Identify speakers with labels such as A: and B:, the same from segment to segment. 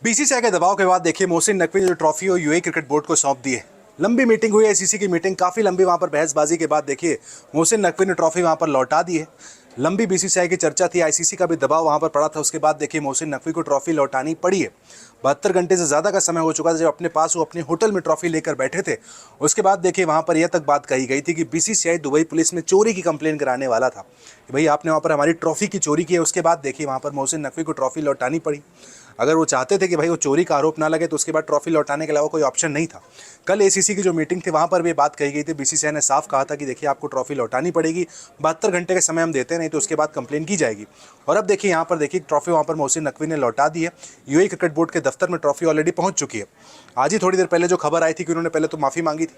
A: BCCI के दबाव के बाद देखिए मोहसिन नकवी ने जो ट्रॉफी हो यूएई क्रिकेट बोर्ड को सौंप दी है। लंबी मीटिंग हुई, आईसीसी की मीटिंग काफी लंबी, वहां पर बहसबाजी के बाद देखिए मोहसिन नकवी ने ट्रॉफी वहां पर लौटा दी है। लंबी बीसीसीआई की चर्चा थी, आईसीसी का भी दबाव वहां पर पड़ा था। उसके बाद देखिए मोहसिन नकवी को ट्रॉफी लौटानी पड़ी है। 72 घंटे से ज्यादा का समय हो चुका था जब अपने पास वो अपने होटल में ट्रॉफी लेकर बैठे थे। उसके बाद देखिए वहां पर यह तक बात कही गई थी कि बीसीसीआई दुबई पुलिस में चोरी की कंप्लेन कराने वाला था कि भाई आपने वहां पर हमारी ट्रॉफी की चोरी की है। उसके बाद देखिए वहां पर मोहसिन नकवी को ट्रॉफी लौटानी पड़ी। अगर वो चाहते थे कि भाई वो चोरी का आरोप ना लगे तो उसके बाद ट्रॉफी लौटाने के अलावा कोई ऑप्शन नहीं था। कल एसीसी की जो मीटिंग थी वहां पर भी बात कही गई थी। बीसीसीआई ने साफ कहा था कि देखिए आपको ट्रॉफी लौटानी पड़ेगी, 72 घंटे का समय हम देते हैं, नहीं तो उसके बाद कंप्लेन की जाएगी। और अब देखिए यहाँ पर देखिए ट्रॉफी वहां पर मोहसिन नकवी ने लौटा दी है। यूएई क्रिकेट बोर्ड के दफ्तर में ट्रॉफी ऑलरेडी पहुंच चुकी है। आज ही थोड़ी देर पहले जो खबर आई थी कि उन्होंने पहले तो माफी मांगी थी।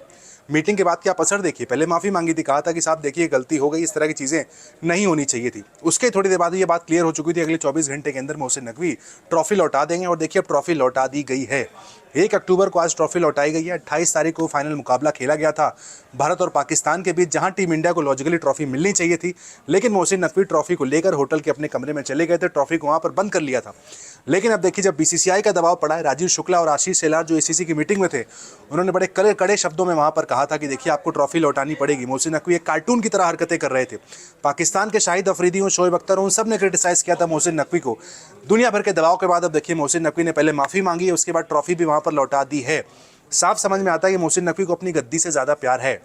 A: मीटिंग के बाद क्या असर देखिए, पहले माफी मांगी थी, कहा था कि साहब देखिए गलती हो गई, इस तरह की चीजें नहीं होनी चाहिए थी। उसके थोड़ी देर बाद ये बात क्लियर हो चुकी थी, अगले 24 घंटे के अंदर मोहसिन नकवी ट्रॉफी लौटा देंगे। और देखिए अब ट्रॉफी लौटा दी गई है। 1 अक्टूबर को आज ट्रॉफी लौटाई गई है। 28 तारीख को फाइनल मुकाबला खेला गया था भारत और पाकिस्तान के बीच, जहां टीम इंडिया को लॉजिकली ट्रॉफी मिलनी चाहिए थी, लेकिन मोहसिन नकवी ट्रॉफी को लेकर होटल के अपने कमरे में चले गए थे, ट्रॉफी को वहां पर बंद कर लिया था। लेकिन अब देखिए जब बीसीसीआई का दबाव पड़ा है, राजीव शुक्ला और आशीष शेलार जो एसीसी की मीटिंग में थे, उन्होंने बड़े कड़े कड़े शब्दों में वहां पर कहा था कि देखिए आपको ट्रॉफी लौटानी पड़ेगी। मोहसिन नकवी एक कार्टून की तरह हरकतें कर रहे थे। पाकिस्तान के शाहिद अफरीदी हो, शोएब अख्तर हो, उन सब ने क्रिटिसाइज किया था मोहसिन नकवी को। दुनिया भर के दबाव के बाद अब देखिए मोहसिन नकवी ने पहले माफी मांगी है, उसके बाद ट्रॉफी भी वहां पर लौटा दी है। साफ समझ में आता है कि मोहसिन नकवी को अपनी गद्दी से ज्यादा प्यार है।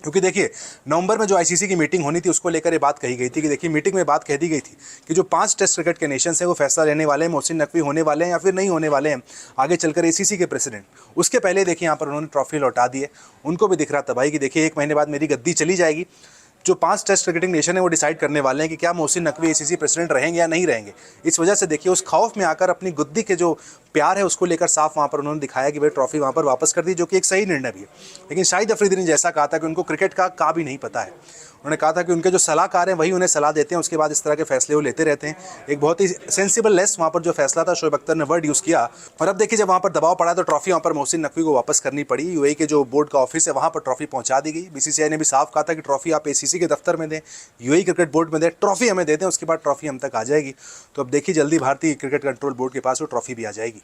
A: क्योंकि देखिए नवंबर में जो आईसीसी की मीटिंग होनी थी उसको लेकर ये बात कही गई थी कि देखिए मीटिंग में बात कह दी गई थी कि जो 5 टेस्ट क्रिकेट के नेशंस हैं वो फैसला लेने वाले हैं, मोहसिन नकवी होने वाले हैं या फिर नहीं होने वाले हैं आगे चलकर एसीसी के प्रेसिडेंट। उसके पहले देखिए यहाँ पर उन्होंने ट्रॉफी लौटा दी है। उनको भी दिख रहा था भाई कि देखिए 1 महीने बाद मेरी गद्दी चली जाएगी। जो 5 टेस्ट क्रिकेटिंग नेशन है वो डिसाइड करने वाले हैं कि क्या मोहसिन नकवी एसीसी प्रेसिडेंट रहेंगे या नहीं रहेंगे। इस वजह से देखिए उस खौफ में आकर अपनी गुद्दी के जो प्यार है उसको लेकर साफ वहां पर उन्होंने दिखाया कि भाई ट्रॉफी वहां पर वापस कर दी, जो कि एक सही निर्णय भी है। लेकिन शाहिद अफरीदी ने जैसा कहा था कि उनको क्रिकेट का भी नहीं पता है। उन्होंने कहा था कि उनके जो सलाहकार हैं वही उन्हें सलाह देते हैं, उसके बाद इस तरह के फैसले वो लेते रहते हैं। एक बहुत ही सेंसिबल लेस वहाँ पर जो फैसला था, शोएब अख्तर ने वर्ड यूज़ किया। और अब देखिए जब वहाँ पर दबाव पड़ा तो ट्रॉफी वहाँ पर मोहसिन नकवी को वापस करनी पड़ी। यूएई के जो बोर्ड का ऑफिस है वहाँ पर ट्रॉफी पहुँचा दी गई। बीसीसीआई ने भी साफ कहा था कि ट्रॉफी आप एसीसी के दफ्तर में दें, यूएई क्रिकेट बोर्ड में दें, ट्रॉफी हमें दे दें, उसके बाद ट्रॉफी हम तक आ जाएगी। तो अब देखिए जल्दी भारतीय क्रिकेट कंट्रोल बोर्ड के पास वो ट्रॉफी भी आ जाएगी।